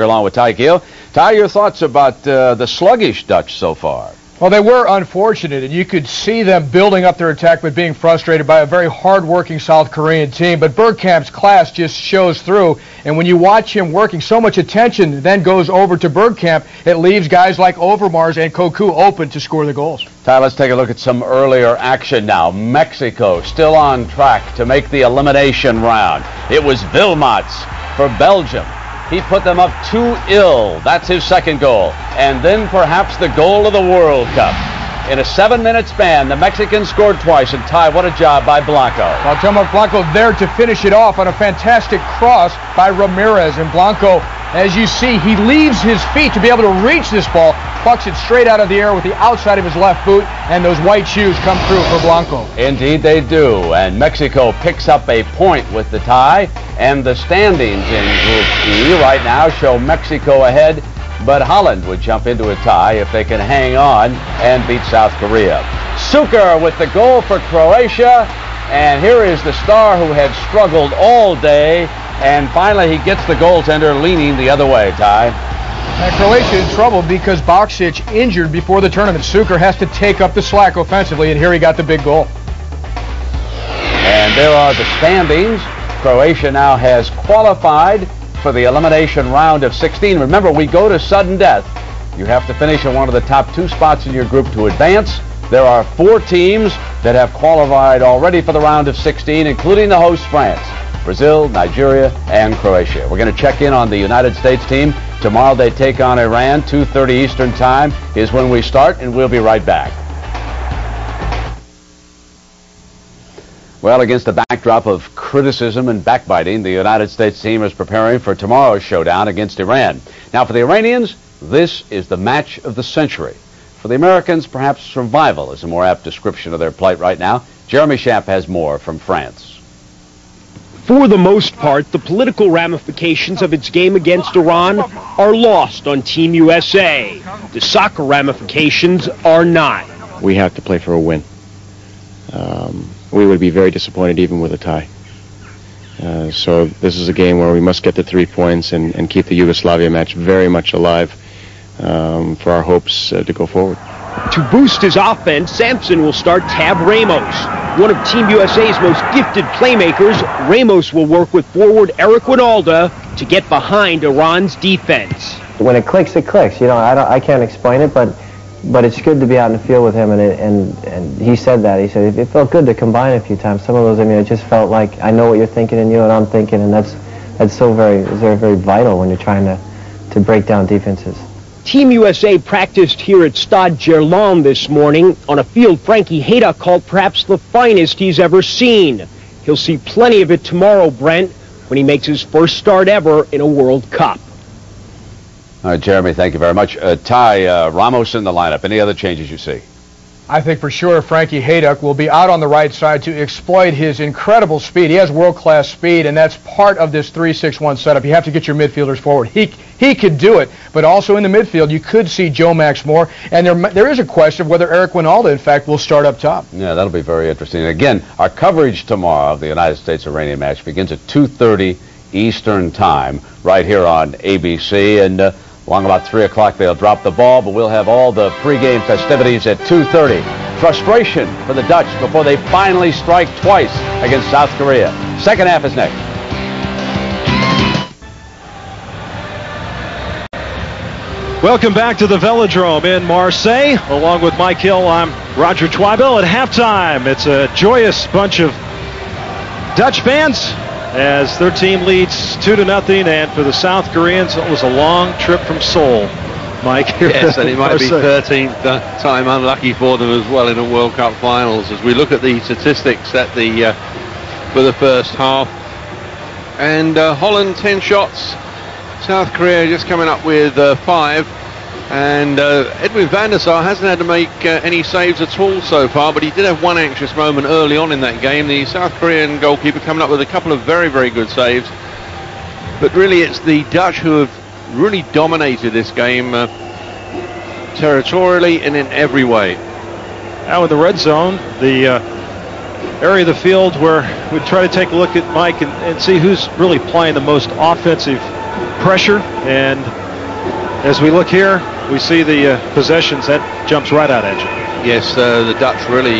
along with Ty Gill. Ty, your thoughts about the sluggish Dutch so far? Well, they were unfortunate, and you could see them building up their attack but being frustrated by a very hard-working South Korean team. But Bergkamp's class just shows through, and when you watch him working, so much attention then goes over to Bergkamp, it leaves guys like Overmars and Koku open to score the goals. Ty, let's take a look at some earlier action now. Mexico still on track to make the elimination round. It was Wilmots for Belgium. He put them up 2-0. That's his second goal. And then perhaps the goal of the World Cup. In a 7-minute span, the Mexicans scored twice. And Ty, what a job by Blanco. Well, Tomo Blanco there to finish it off on a fantastic cross by Ramirez. And Blanco, as you see, he leaves his feet to be able to reach this ball, plucks it straight out of the air with the outside of his left boot, and those white shoes come through for Blanco. Indeed they do. And Mexico picks up a point with the tie. And the standings in Group E right now show Mexico ahead, but Holland would jump into a tie if they can hang on and beat South Korea. Suker with the goal for Croatia, and here is the star who had struggled all day, and finally he gets the goaltender leaning the other way, Ty. And Croatia in trouble because Boksic injured before the tournament. Suker has to take up the slack offensively, and here he got the big goal. And there are the standings. Croatia now has qualified for the elimination round of 16. Remember, we go to sudden death. You have to finish in one of the top 2 spots in your group to advance. There are 4 teams that have qualified already for the round of 16, including the host France, Brazil, Nigeria, and Croatia. We're going to check in on the United States team. Tomorrow they take on Iran. 2:30 Eastern Time is when we start, and we'll be right back. Well, against the backdrop of criticism and backbiting, the United States team is preparing for tomorrow's showdown against Iran. Now, for the Iranians, this is the match of the century. For the Americans, perhaps survival is a more apt description of their plight right now. Jeremy Schaap has more from France. For the most part, the political ramifications of its game against Iran are lost on Team USA. The soccer ramifications are not. We have to play for a win. We would be very disappointed even with a tie. So this is a game where we must get the 3 points and keep the Yugoslavia match very much alive for our hopes to go forward. To boost his offense, Sampson will start Tab Ramos. One of Team USA's most gifted playmakers, Ramos will work with forward Eric Winalda to get behind Iran's defense. When it clicks, it clicks. You know, I can't explain it, but it's good to be out in the field with him, and he said that. He said it felt good to combine a few times. Some of those, I mean, it just felt like I know what you're thinking and you know what I'm thinking, and that's so very vital when you're trying to break down defenses. Team USA practiced here at Stade Gerland this morning on a field Frankie Haydock called perhaps the finest he's ever seen. He'll see plenty of it tomorrow, Brent, when he makes his first start ever in a World Cup. All right, Jeremy, thank you very much. Ty, Ramos in the lineup. Any other changes you see? I think for sure Frankie Haydock will be out on the right side to exploit his incredible speed. He has world-class speed, and that's part of this 3-6-1 setup. You have to get your midfielders forward. He could do it, but also in the midfield you could see Joe Max Moore, and there is a question of whether Eric Winalda, in fact, will start up top. Yeah, that'll be very interesting. Again, our coverage tomorrow of the United States-Iranian match begins at 2:30 Eastern Time right here on ABC, and along about 3 o'clock, they'll drop the ball, but we'll have all the pregame festivities at 2:30. Frustration for the Dutch before they finally strike twice against South Korea. Second half is next. Welcome back to the Velodrome in Marseille. Along with Mike Hill, I'm Roger Twibell. At halftime, it's a joyous bunch of Dutch fans as their team leads 2-0, and for the South Koreans, it was a long trip from Seoul. Mike? Yes, and it might be 13th time unlucky for them as well in a World Cup finals. As we look at the statistics at the for the first half, and Holland 10 shots, South Korea just coming up with 5. And Edwin van der Sar hasn't had to make any saves at all so far, but he did have one anxious moment early on in that game. The South Korean goalkeeper coming up with a couple of very, very good saves. But really it's the Dutch who have really dominated this game territorially and in every way. Now in the red zone, the area of the field where we try to take a look at Mike and see who's really playing the most offensive pressure. And as we look here, we see the possessions. That jumps right out at you. Yes, the Dutch really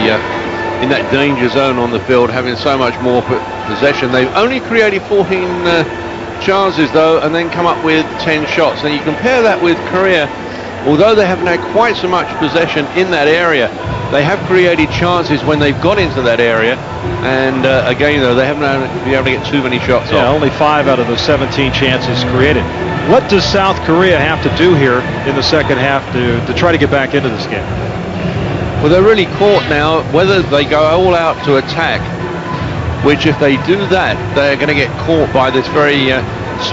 in that danger zone on the field, having so much more possession. They've only created 14 chances, though, and then come up with 10 shots. Now, you compare that with Korea. Although they haven't had quite so much possession in that area, they have created chances when they've got into that area. And again, though, they haven't been able to get too many shots off. Only 5 out of the 17 chances created. What does South Korea have to do here in the second half to try to get back into this game? Well, they're really caught now, whether they go all out to attack, which if they do that, they're going to get caught by this very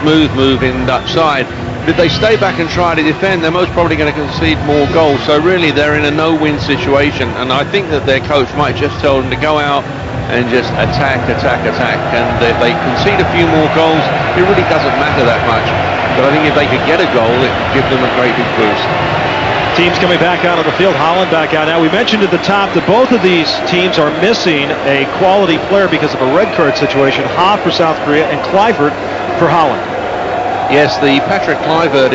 smooth move in Dutch side. If they stay back and try to defend, they're most probably going to concede more goals. So really, they're in a no-win situation. And I think that their coach might just tell them to go out and just attack. And if they concede a few more goals, it really doesn't matter that much. But I think if they could get a goal, it would give them a great big boost. Teams coming back out of the field. Holland back out now. We mentioned at the top that both of these teams are missing a quality player because of a red card situation. Ha for South Korea and Kluivert for Holland. Yes, the Patrick Kluivert